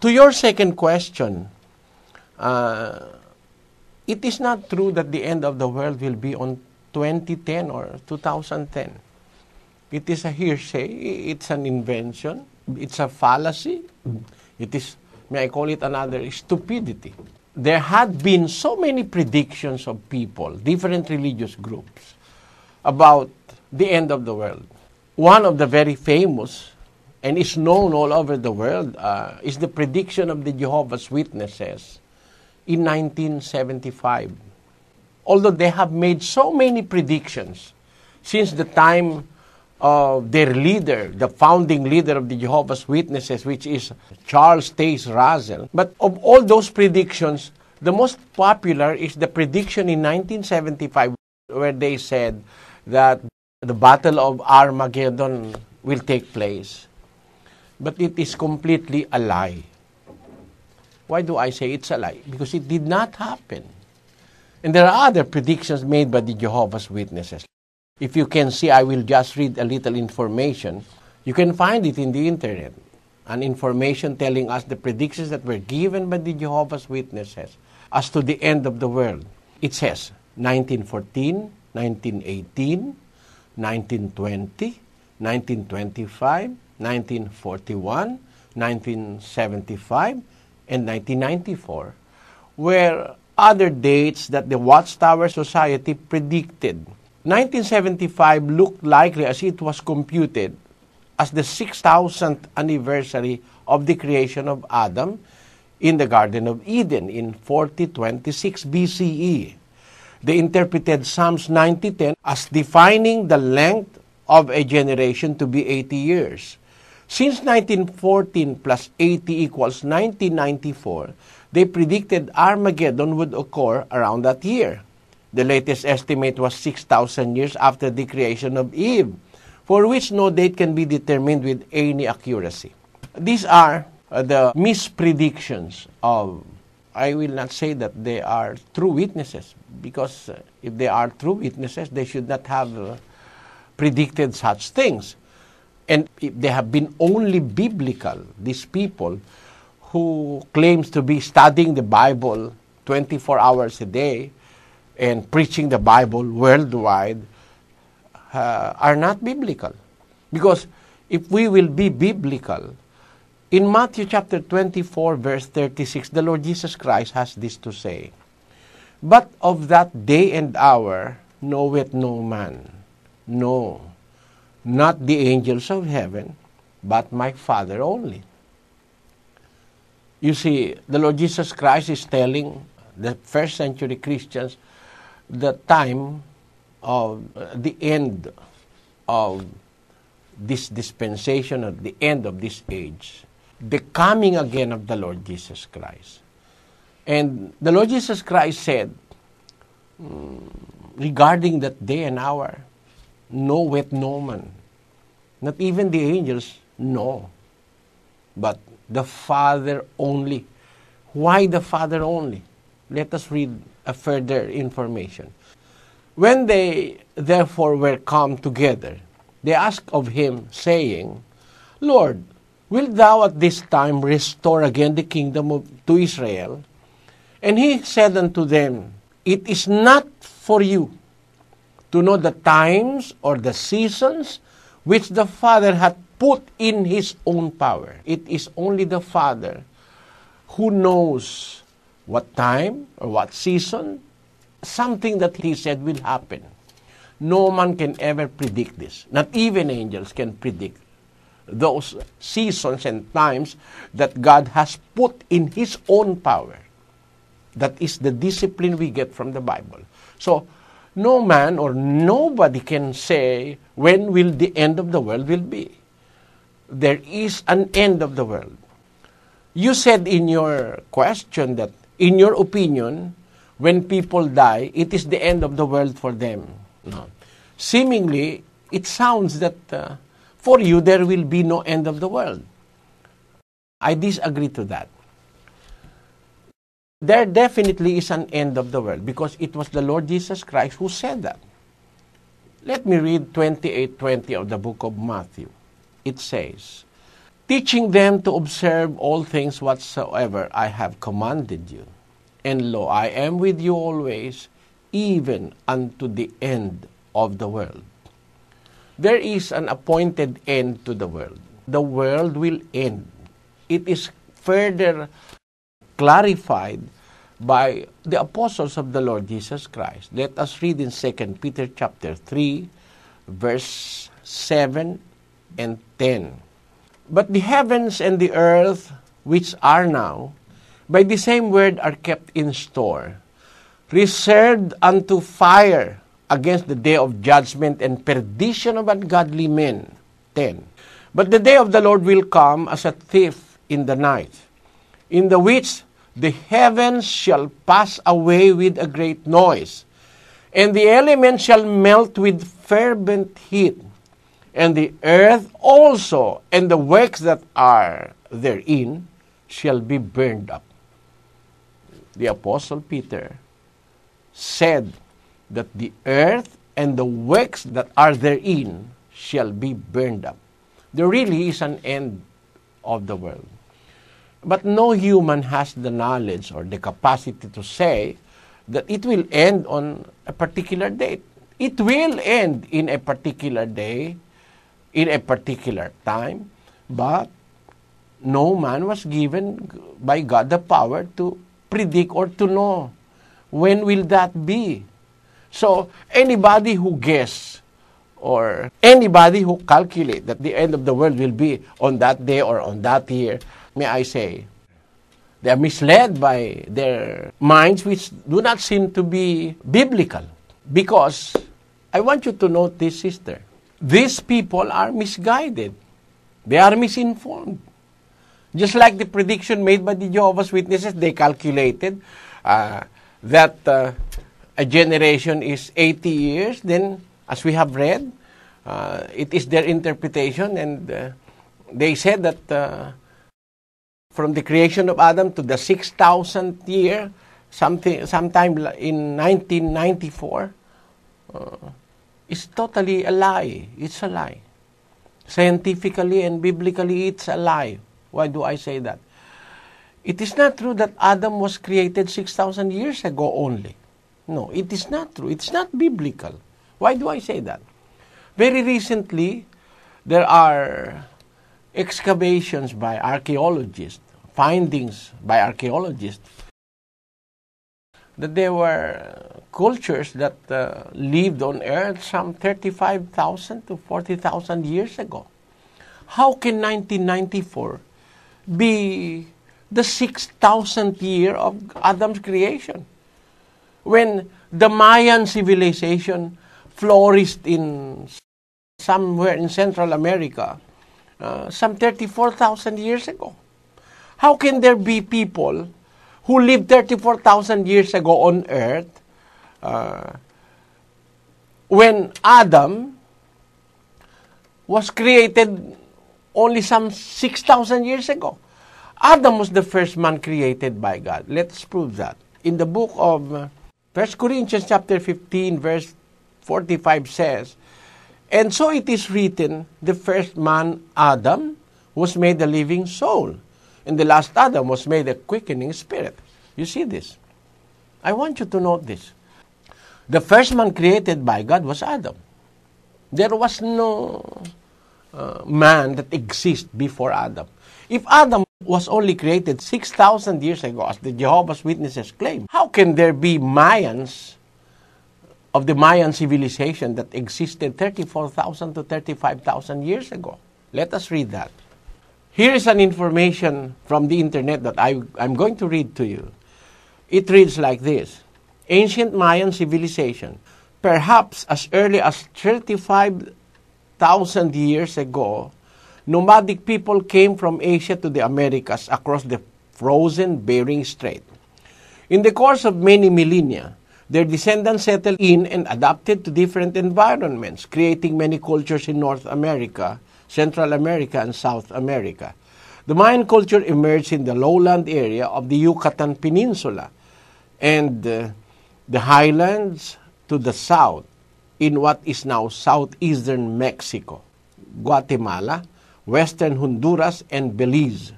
To your second question, it is not true that the end of the world will be on 2010 or 2010. It is a hearsay. It's an invention. It's a fallacy. It is, may I call it another stupidity. There had been so many predictions of people, different religious groups, about the end of the world. One of the very famous, and is known all over the world, is the prediction of the Jehovah's Witnesses in 1975. Although they have made so many predictions since the time of their leader, the founding leader of the Jehovah's Witnesses, which is Charles Taze Russell. But of all those predictions, the most popular is the prediction in 1975, where they said that the Battle of Armageddon will take place. But it is completely a lie. Why do I say it's a lie? Because it did not happen. And there are other predictions made by the Jehovah's Witnesses. If you can see, I will just read a little information. You can find it in the internet. An information telling us the predictions that were given by the Jehovah's Witnesses as to the end of the world. It says 1914, 1918, 1920, 1925, 1941, 1975, and 1994 were other dates that the Watchtower Society predicted. 1975 looked likely as it was computed as the 6,000th anniversary of the creation of Adam in the Garden of Eden in 4026 BCE. They interpreted Psalms 90:10 as defining the length of a generation to be 80 years. Since 1914 plus 80 equals 1994, they predicted Armageddon would occur around that year. The latest estimate was 6,000 years after the creation of Eve, for which no date can be determined with any accuracy. These are the mispredictions of, I will not say that they are true witnesses, because if they are true witnesses, they should not have predicted such things. And if they have been only biblical, these people who claims to be studying the Bible 24 hours a day and preaching the Bible worldwide, are not biblical. Because if we will be biblical, in Matthew chapter 24, verse 36, the Lord Jesus Christ has this to say, "But of that day and hour knoweth no man, no, not the angels of heaven, but my Father only." You see, the Lord Jesus Christ is telling the first century Christians the time of the end of this dispensation, at the end of this age, the coming again of the Lord Jesus Christ. And the Lord Jesus Christ said, regarding that day and hour, knoweth no man, not even the angels know, but the Father only. Why the Father only? Let us read a further information. When they therefore were come together, they asked of him, saying, Lord, wilt thou at this time restore again the kingdom to Israel? And he said unto them, It is not for you to know the times or the seasons which the Father hath put in his own power. It is only the Father who knows what time or what season something that he said will happen. No man can ever predict this. Not even angels can predict those seasons and times that God has put in his own power. That is the discipline we get from the Bible. So, no man or nobody can say when will the end of the world will be. There is an end of the world. You said in your question that, in your opinion, when people die, it is the end of the world for them. No. Seemingly, it sounds that for you, there will be no end of the world. I disagree to that. There definitely is an end of the world because it was the Lord Jesus Christ who said that. Let me read 28:20 of the book of Matthew. It says, teaching them to observe all things whatsoever I have commanded you. And lo, I am with you always, even unto the end of the world. There is an appointed end to the world. The world will end. It is further clarified by the apostles of the Lord Jesus Christ. Let us read in 2 Peter chapter 3, verse 7 and 10. But the heavens and the earth, which are now, by the same word are kept in store, reserved unto fire against the day of judgment and perdition of ungodly men. 10. But the day of the Lord will come as a thief in the night, in the which the heavens shall pass away with a great noise, and the elements shall melt with fervent heat, and the earth also and the works that are therein shall be burned up. The Apostle Peter said that the earth and the works that are therein shall be burned up. There really is an end of the world. But no human has the knowledge or the capacity to say that it will end on a particular date. It will end in a particular day, in a particular time, but no man was given by God the power to predict or to know when will that be. So anybody who guess or anybody who calculate that the end of the world will be on that day or on that year, may I say, they are misled by their minds which do not seem to be biblical. Because I want you to note this, sister. These people are misguided. They are misinformed. Just like the prediction made by the Jehovah's Witnesses, they calculated that a generation is 80 years. Then, as we have read, it is their interpretation, and they said that from the creation of Adam to the 6,000th year, sometime in 1994, is totally a lie. It's a lie. Scientifically and biblically, it's a lie. Why do I say that? It is not true that Adam was created 6,000 years ago only. No, it is not true. It's not biblical. Why do I say that? Very recently, there are excavations by archaeologists, findings by archaeologists, that there were cultures that lived on earth some 35,000 to 40,000 years ago. How can 1994 be the 6,000th year of Adam's creation, when the Mayan civilization flourished in somewhere in Central America some 34,000 years ago? How can there be people who lived 34,000 years ago on earth when Adam was created only some 6,000 years ago? Adam was the first man created by God. Let's prove that. In the book of 1 Corinthians chapter 15, verse 45 says, "And so it is written, the first man, Adam, was made a living soul, and the last Adam was made a quickening spirit." You see this? I want you to note this. The first man created by God was Adam. There was no man that exists before Adam. If Adam was only created 6,000 years ago, as the Jehovah's Witnesses claim, how can there be Mayans of the Mayan civilization that existed 34,000 to 35,000 years ago? Let us read that. Here is an information from the internet that I'm going to read to you. It reads like this. Ancient Mayan civilization, perhaps as early as 35,000 years ago, nomadic people came from Asia to the Americas across the frozen Bering Strait. In the course of many millennia, their descendants settled in and adapted to different environments, creating many cultures in North America, Central America, and South America. The Mayan culture emerged in the lowland area of the Yucatan Peninsula and the highlands to the south in what is now southeastern Mexico, Guatemala, Western Honduras, and Belize.